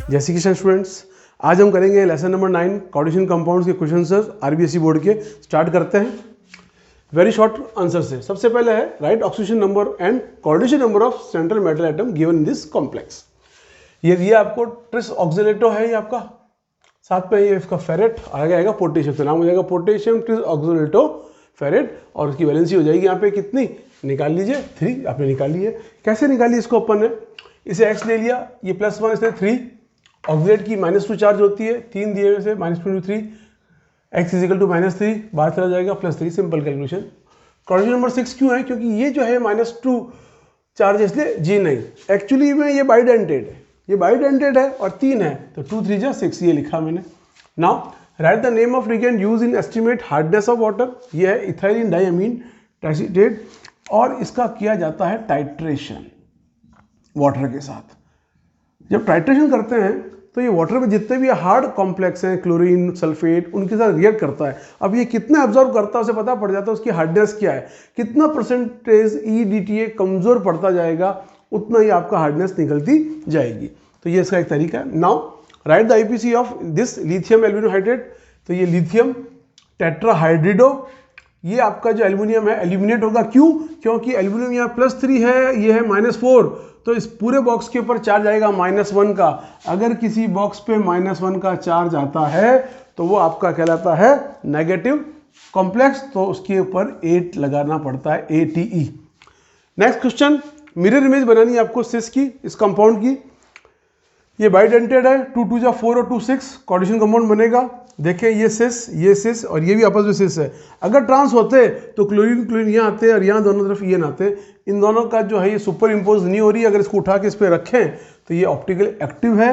जय श्री कृष्ण स्टूडेंट्स, आज हम करेंगे लेसन नंबर 9 कोऑर्डिनेशन कंपाउंड्स के क्वेश्चन आंसर आरबीएसई बोर्ड के। स्टार्ट करते हैं वेरी शॉर्ट आंसर से। सबसे पहले है right oxygen number and coordination number of central metal atom given in this complex. ये दिया आपको ट्रिस ऑक्सीलेटो है, ये आपका साथ में ये इसका फेरेट आगे आएगा पोटेशियम, तो नाम हो जाएगा पोटेशियम ट्रिस ऑक्सीलेटो फेरेट, और उसकी वैलेंसी हो जाएगी यहाँ पे कितनी, निकाल लीजिए 3। आपने निकाल ली है। कैसे निकाली इसको अपन ने, इसे x ले लिया, ये +1 इसने 3, ऑक्सीलेट की -2 चार्ज होती है, 3 दिए हुए से -2 x इजिकल टू -3, बाहर चला जाएगा +3, सिंपल कैलकुलेशन। कोऑर्डिनेशन नंबर 6 क्यों है, क्योंकि ये जो है -2 चार्ज है इसलिए G नहीं, एक्चुअली में ये बाइडेंटेड है, ये बाइडेंटेड है और 3 है तो 2 3 जा 6 ये लिखा मैंने। Now right the name of reagent use in estimate hardness of water, ये है इथाइलिन डाइअमीन एसीटेट, और इसका किया जाता है टाइट्रेशन वाटर के साथ। जब टाइट्रेशन करते हैं तो ये वाटर में जितने भी हार्ड कॉम्प्लेक्स हैं, क्लोरीन सल्फेट, उनके साथ रिएक्ट करता है। अब ये कितना एब्जॉर्ब करता है उसे पता पड़ जाता है, उसकी हार्डनेस क्या है, कितना परसेंटेज EDTA कमजोर पड़ता जाएगा उतना ही आपका हार्डनेस निकलती जाएगी। तो ये इसका एक तरीका है। Now right the IPC of this lithium aluminium hydrate, तो ये लिथियम टेट्राहाइड्रिडो, ये आपका जो एल्यूमिनियम है एल्यूमिनेट होगा। क्यों, क्योंकि एल्यूमिनियम यहाँ +3 है, ये है -4, तो इस पूरे बॉक्स के ऊपर चार्ज आएगा -1 का। अगर किसी बॉक्स पे -1 का चार्ज आता है तो वो आपका कहलाता है नेगेटिव कॉम्प्लेक्स, तो उसके ऊपर 8 लगाना पड़ता है, ATE। Next question, mirror image बनानी है आपको सिस की, इस कंपाउंड की। ये बाइडेंटेड है, 2 2 जा 4 और 2 6 कोऑर्डिनेशन कंपाउंड बनेगा। देखें ये सिस और ये भी आपस में सिस है। अगर ट्रांस होते तो क्लोरीन क्लोरीन यहाँ आते और यहाँ दोनों तरफ ये ना आते। इन दोनों का जो है ये सुपर इम्पोज नहीं हो रही है। अगर इसको उठा के इस पर रखें तो ये ऑप्टिकल एक्टिव है,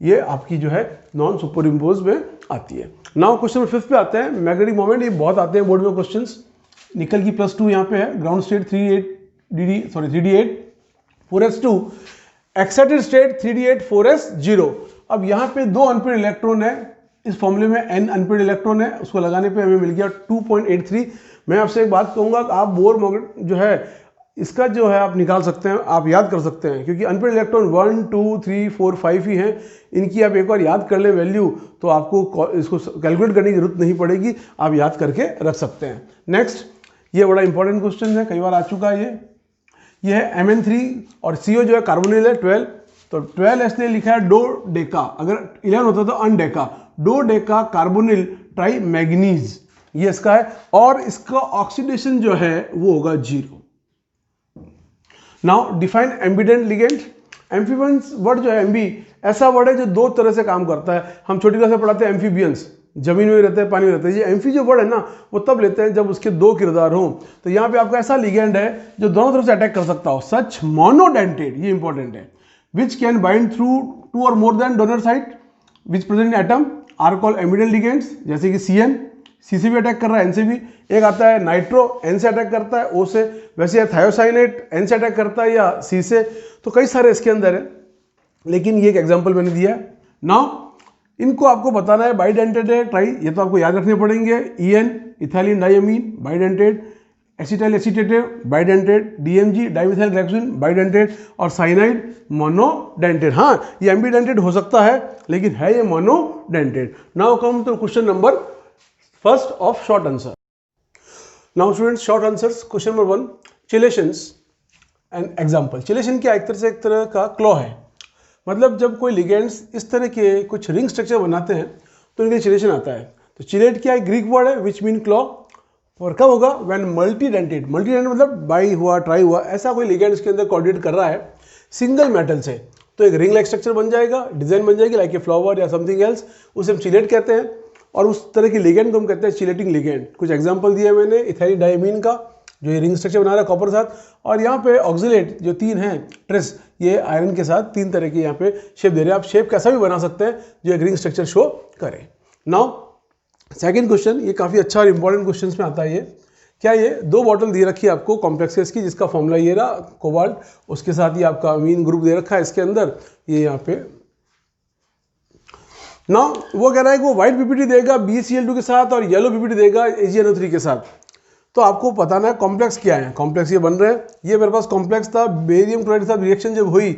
ये आपकी जो है नॉन सुपर इम्पोज में आती है। नाउ क्वेश्चन नंबर 5 पे आते हैं। मैग्नेटिक मोमेंट, ये बहुत आते हैं बोर्ड में क्वेश्चन। निकल की +2 यहाँ पे है, ground state 3D8 4s2, excited state 3D8 4s0। अब यहाँ पे 2 अनपेड इलेक्ट्रॉन है, इस फॉर्मूले में n अनपेड इलेक्ट्रॉन है, उसको लगाने पे हमें मिल गया 2.83। मैं आपसे एक बात कहूँगा, आप बोर मैग्नेट जो है इसका जो है आप निकाल सकते हैं, आप याद कर सकते हैं, क्योंकि अनपेड इलेक्ट्रॉन 1 2 3 4 5 ही हैं। इनकी आप एक बार याद कर ले वैल्यू तो आपको इसको कैलकुलेट करने की जरूरत नहीं पड़ेगी, आप याद करके रख सकते हैं। नेक्स्ट, ये बड़ा इंपॉर्टेंट क्वेश्चन है, कई बार आ चुका है ये है Mn3 और CO जो है कार्बोनिल है 12, तो 12 इसने लिखा है डो डेका, अगर 11 होता तो undeca, dodeca carbonyl trimanganese, ये इसका है, और इसका ऑक्सीडेशन जो है वो होगा 0। Now define ambient ligand. Amphibians word जो है एम्बी, ऐसा वर्ड है जो 2 तरह से काम करता है। हम छोटी क्लास में पढ़ाते हैं एम्फीबियंस, जमीन में रहते हैं, पानी में रहते हैं। ये एम्फी जो वर्ड है ना वो तब लेते हैं जब उसके 2 किरदार हों। तो यहाँ पे आपका ऐसा लिगेंड है जो दोनों तरफ से अटैक कर सकता हो, सच मोनोडेंटेड, ये इंपॉर्टेंट है, विच कैन बाइंड थ्रू 2 और more than donor site which present in atom are called ambident ligands. जैसे कि CN, C से भी अटैक कर रहा है, N से भी। एक आता है नाइट्रो, N से अटैक करता है, O से। वैसे है थायोसाइनेट, N से अटैक करता है या C से। तो कई सारे इसके अंदर है, लेकिन ये एक एग्जांपल मैंने दिया है। नाउ इनको आपको बताना है, बाइडेंटेड है ट्राई, ये तो आपको याद रखने पड़ेंगे। EN ethylene diamine bidentate, acetyl acetate bidentate, DMG dimethyl glycosine bidentate, और साइनाइड मोनोडेंटेड। हाँ, ये एम्बिडेंटेड हो सकता है लेकिन है ये monodentate. Now come to question number 1 of short answer. Now students, short answers. Question number 1, chelations and example. Chelation क्या, एक तरह का क्लॉ है, मतलब जब कोई लिगेंड्स इस तरह के कुछ रिंग स्ट्रक्चर बनाते हैं तो इनके चिलेशन आता है। तो चिलेट क्या है, ग्रीक वर्ड है विच मीन क्लॉ, और कब होगा, व्हेन मल्टीडेंटेड, मल्टीडेंटेड मतलब बाई हुआ, ट्राई हुआ, ऐसा कोई लिगेंड इसके अंदर कोऑर्डिनेट कर रहा है सिंगल मेटल से, तो एक रिंग लाइक स्ट्रक्चर बन जाएगा, डिजाइन बन जाएगी लाइक ए फ्लावर या समथिंग एल्स, उसे हम चिलेट कहते हैं। और उस तरह की लिगेंड को हम कहते हैं चिलेटिंग लिगेंड। कुछ एग्जांपल दिया मैंने, इथाइलिन डाइअमीन का जो ये रिंग स्ट्रक्चर बना रहा है कॉपर साथ, और यहाँ पे ऑक्सीलेट जो 3 हैं ट्रेस, ये आयरन के साथ 3 तरह की यहाँ पे शेप दे रहे हैं। आप शेप कैसा भी बना सकते हैं जो एक रिंग स्ट्रक्चर शो करे। नाउ सेकंड क्वेश्चन, ये काफ़ी अच्छा और इंपॉर्टेंट क्वेश्चन में आता है। ये क्या, ये 2 बॉटल दे रखी है आपको कॉम्प्लेक्सेस की, जिसका फॉर्मूला ये रहा कोबाल्ट, उसके साथ ही आपका अमीन ग्रुप दे रखा है इसके अंदर, ये यहाँ पे। नाउ वो कह रहा है कि वो व्हाइट PPT देगा BeCl2 के साथ और येलो PPT देगा AgNO3 के साथ। तो आपको बताना है कॉम्प्लेक्स क्या है। कॉम्प्लेक्स ये बन रहे हैं, ये मेरे पास कॉम्प्लेक्स था, बेरियम क्लोराइड के साथ रिएक्शन जब हुई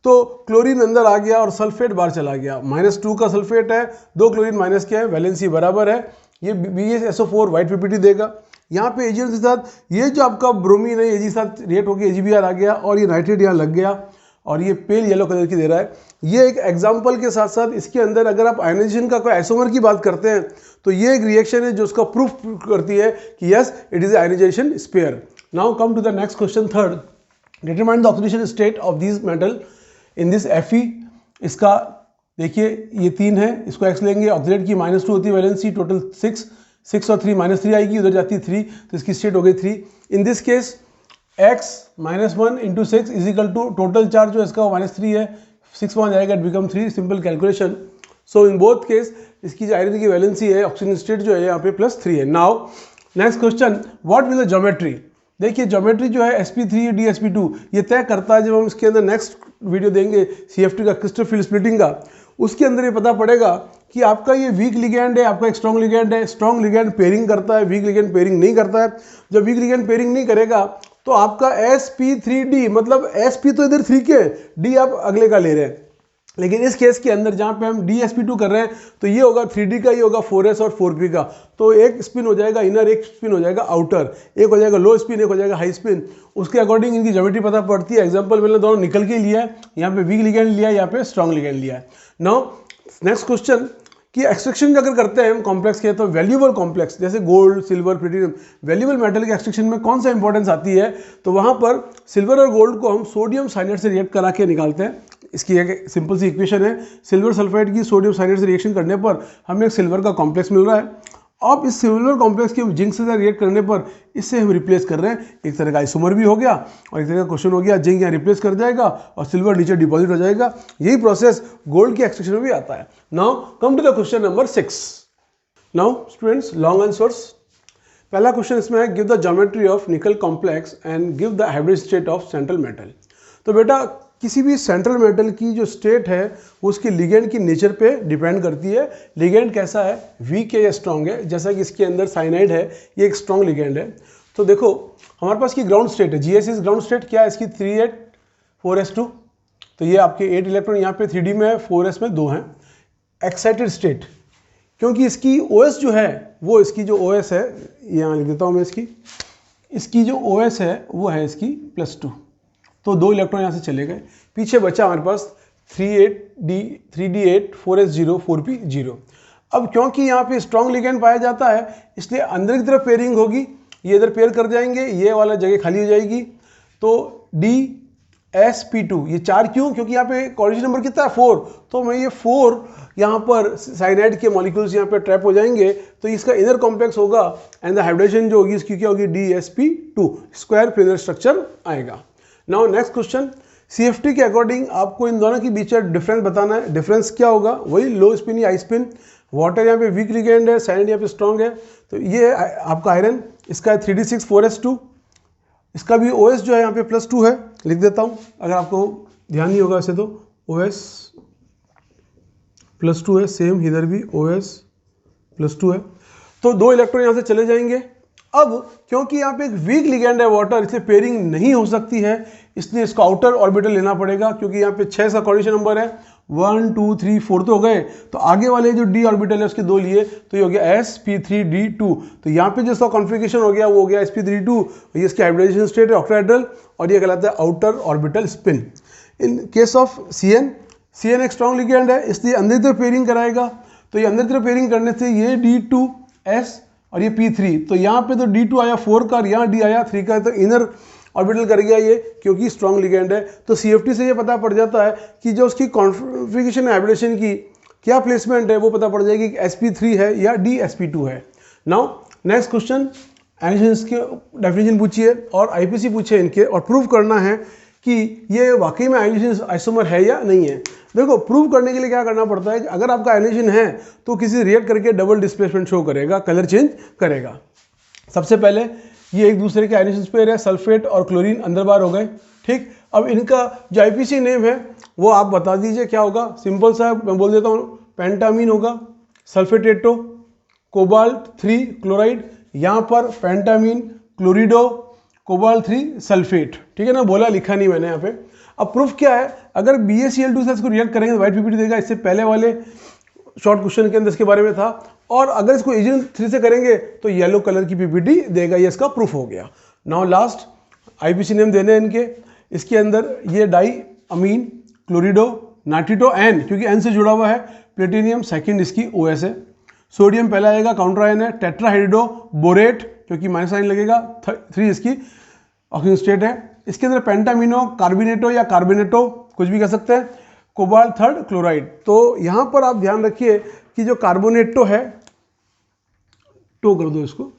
तो क्लोरीन अंदर आ गया और सल्फेट बाहर चला गया। -2 का सल्फेट है, 2 क्लोरीन माइनस क्या है, वैलेंसी बराबर है, ये BsSO4 व्हाइट पीपीटी देगा। यहाँ पे AgN के साथ ये जो आपका ब्रोमीन है Ag के साथ रिएक्ट होकर AgBr आ गया और ये नाइट्रेट यहाँ लग गया और ये पेल येलो कलर की दे रहा है। ये एक एग्जाम्पल के साथ साथ इसके अंदर अगर आप आयनाइजेशन का कोई आइसोमर की बात करते हैं तो ये एक रिएक्शन है जो उसका प्रूफ करती है कि yes it is ionization sphere. Now come to the next question, third, determine the oxidation state of this metal in this Fe। इसका देखिए ये 3 है, इसको x लेंगे, ऑक्सीडेट की -2 होती है वैलेंसी, टोटल 6 और 3 -3 आएगी, उधर जाती है 3, तो इसकी स्टेट हो गई 3। In this case x -1 into 6 is equal to total charge जो इसका -3 है, 6 वहाँ जाएगा, it become 3, simple calculation. So in both case इसकी जो आयरन की वैलेंसी है, ऑक्सीजन स्टेट जो है यहाँ पे +3 है। Now next question, what will the geometry. देखिए ज्योमेट्री जो है sp3 dsp2 ये तय करता है, जब हम इसके अंदर नेक्स्ट वीडियो देंगे CFT का क्रिस्टल फील्ड स्प्लिटिंग का, उसके अंदर ये पता पड़ेगा कि आपका ये वीक लिगेंड है, आपका एक स्ट्रॉन्ग लिगेंड है, स्ट्रॉन्ग लिगेंड पेयरिंग करता है, वीक लिगेंड पेयरिंग नहीं करता है। जब वीक लिगेंड पेयरिंग नहीं करेगा तो आपका sp3d, मतलब sp तो इधर 3 के, d आप अगले का ले रहे हैं, लेकिन इस केस के अंदर जहाँ पे हम dsp2 कर रहे हैं तो ये होगा 3d का, ये होगा 4s और 4p का, तो एक स्पिन हो जाएगा इनर, एक स्पिन हो जाएगा आउटर, एक हो जाएगा लो स्पिन, एक हो जाएगा हाई स्पिन, उसके अकॉर्डिंग इनकी ज्योमेट्री पता पड़ती है। एग्जांपल मैंने दोनों निकल के लिया है, यहाँ पे वीक लिगेंड लिया है, यहाँ पे स्ट्रॉन्ग लिगेंड लिया है। नाउ नेक्स्ट क्वेश्चन कि एक्सट्रैक्शन अगर करते हैं हम कॉम्प्लेक्स के, तो वैल्यूएबल कॉम्प्लेक्स जैसे gold, silver, platinum, valuable metal के एक्सट्रैक्शन में कौन सा इंपॉर्टेंस आती है, तो वहाँ पर सिल्वर और गोल्ड को हम सोडियम साइनाइड से रिएक्ट करा के निकालते हैं। इसकी एक सिंपल सी इक्वेशन है, सिल्वर सल्फाइड की सोडियम साइनाइड से रिएक्शन करने पर हमें एक सिल्वर का कॉम्प्लेक्स मिल रहा है। अब इस सिल्वर कॉम्प्लेक्स के जिंक से रिएक्ट करने पर इससे हम रिप्लेस कर रहे हैं, एक तरह का आइसोमर भी हो गया और एक तरह का क्वेश्चन हो गया, जिंक यहाँ रिप्लेस कर जाएगा और सिल्वर नीचे डिपॉजिट हो जाएगा। यही प्रोसेस गोल्ड के एक्सट्रैक्शन में भी आता है। Now come to the question number 6। Now students, long answers. पहला क्वेश्चन इसमें है, give the geometry of nickel complex and give the hybrid state of central metal. तो बेटा किसी भी सेंट्रल मेटल की जो स्टेट है वो उसकी लिगेंड की नेचर पे डिपेंड करती है। लिगेंड कैसा है, वीक है या स्ट्रॉन्ग है, जैसा कि इसके अंदर साइनाइड है, ये एक स्ट्रॉन्ग लिगेंड है। तो देखो हमारे पास की ग्राउंड स्टेट है, GS ग्राउंड स्टेट क्या है इसकी, 3 4s2, तो ये आपके 8 इलेक्ट्रॉन यहाँ पे 3D में है, 4s में 2 हैं। एक्साइटेड स्टेट, क्योंकि इसकी OS जो है, वो इसकी जो OS है, यहाँ लिख देता हूँ मैं, इसकी जो OS है वो है इसकी +2, तो 2 इलेक्ट्रॉन यहाँ से चले गए, पीछे बचा हमारे पास 3d8 4s0 4p0। अब क्योंकि यहाँ पे स्ट्रॉन्ग लिगेंड पाया जाता है इसलिए अंदर की तरफ पेयरिंग होगी, ये इधर पेयर कर जाएंगे, ये वाला जगह खाली हो जाएगी, तो dsp2 ये 4 क्यों, क्योंकि यहाँ पे कोऑर्डिनेशन नंबर कितना है 4, तो मैं ये 4 यहाँ पर साइनाइड के मॉलिक्यूल्स यहाँ पे ट्रैप हो जाएंगे, तो इसका इनर कॉम्प्लेक्स होगा एंड द हाइब्रिडेशन जो होगी इसकी क्या होगी, dsp2 स्क्वायर प्लेनर स्ट्रक्चर आएगा। नाउ नेक्स्ट क्वेश्चन, CFT के अकॉर्डिंग आपको इन दोनों के बीच डिफरेंस बताना है। डिफरेंस क्या होगा, वही लो स्पिन या हाई स्पिन। वाटर यहाँ पे वीक लिगेंड है, साइनाइड यहाँ पे स्ट्रॉन्ग है, तो ये आपका आयरन, इसका है 3d6 4s2, इसका भी OS जो है यहाँ पे +2 है, लिख देता हूँ अगर आपको ध्यान नहीं होगा वैसे, तो OS +2 है, सेम इधर भी OS +2 है, तो 2 इलेक्ट्रॉन यहाँ से चले जाएंगे। अब क्योंकि यहाँ पे एक वीक लिगेंड है वाटर, इसलिए पेयरिंग नहीं हो सकती है, इसलिए इसको आउटर ऑर्बिटल लेना पड़ेगा, क्योंकि यहाँ पे 6 का कोऑर्डिनेशन नंबर है, 1 2 3 4 तो हो गए, तो आगे वाले जो d ऑर्बिटल है उसके 2 लिए, तो ये हो गया sp3d2, तो यहाँ पे जिसका कॉन्फ़िगरेशन हो गया वो हो गया sp3d2, ये इसकी हाइब्रिडेशन स्टेट है ऑक्टाहेड्रल, और ये कहलाता है outer orbital spin. In case of CN एक स्ट्रॉन्ग लिगेंड है, इसलिए अंदर तरफ पेयरिंग कराएगा, तो ये अंदर तरफ पेयरिंग करने से ये d2s और ये p3, तो यहाँ पे तो d2 आया 4 का और यहाँ d आया 3 का, तो इनर ऑर्बिटल कर गया ये, क्योंकि स्ट्रॉन्ग लिगेंड है। तो CFT से ये पता पड़ जाता है कि जो उसकी कॉन्फ़िगरेशन है हाइब्रिडेशन की क्या प्लेसमेंट है, वो पता पड़ जाएगी कि sp3 है या dsp2 है। नाउ नेक्स्ट क्वेश्चन, आयनाइजेशन के डेफिनेशन पूछिए और IPC पूछे इनके, और प्रूव करना है कि ये वाकई में आयनाइजेशन आइसोमर है या नहीं है। देखो प्रूव करने के लिए क्या करना पड़ता है कि अगर आपका आयनाइजेशन है तो किसी रिएक्ट करके डबल डिस्प्लेसमेंट शो करेगा, कलर चेंज करेगा। सबसे पहले ये एक दूसरे के आयनाइजेशन पेयर है, सल्फेट और क्लोरीन अंदर बाहर हो गए, ठीक। अब इनका जो IPC नेम है वो आप बता दीजिए क्या होगा, सिंपल सा मैं बोल देता हूँ, पेंटामीन होगा, सल्फेटेटो, कोबाल्ट 3 क्लोराइड, यहाँ पर पेंटामीन क्लोरिडो कोबाल्ट 3 सल्फेट, ठीक है ना, बोला लिखा नहीं मैंने यहाँ पे। अब प्रूफ क्या है, अगर BaCl2 से इसको रिएक्ट करेंगे तो व्हाइट पीपीटी देगा, इससे पहले वाले शॉर्ट क्वेश्चन के अंदर इसके बारे में था। और अगर इसको Ag3 से करेंगे तो येलो कलर की पीपीटी देगा, ये इसका प्रूफ हो गया। नाउ लास्ट IPC नेम देने हैं इनके, इसके अंदर ये डाई अमीन, क्लोरिडो, नाइट्रिटो एन, क्योंकि एन से जुड़ा हुआ है, प्लेटिनियम सेकंड इसकी OS है, सोडियम पहला आएगा काउंटर आयन है, टेट्राहाइड्रो बोरेट क्योंकि माइनस साइन लगेगा, 3 इसकी ऑक्सीजन स्टेट है। इसके अंदर पेंटामिनो, कार्बिनेटो या कार्बोनेटो कुछ भी कह सकते हैं, कोबाल्ट थर्ड क्लोराइड। तो यहाँ पर आप ध्यान रखिए कि जो कार्बोनेटो है, टो कर दो इसको,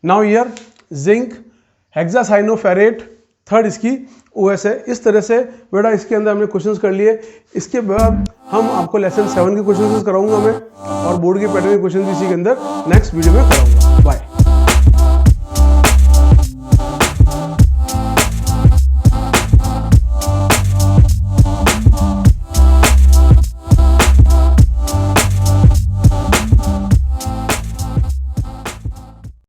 now year zinc, hexacyanoferrate third इसकी OS है। इस तरह से बेटा इसके अंदर हमने क्वेश्चंस कर लिए। इसके बाद हम आपको लेसन 7 के क्वेश्चंस कराऊंगा मैं, और बोर्ड के पैटर्न के क्वेश्चन भी इसी के अंदर नेक्स्ट वीडियो में कराऊंगा। बाय।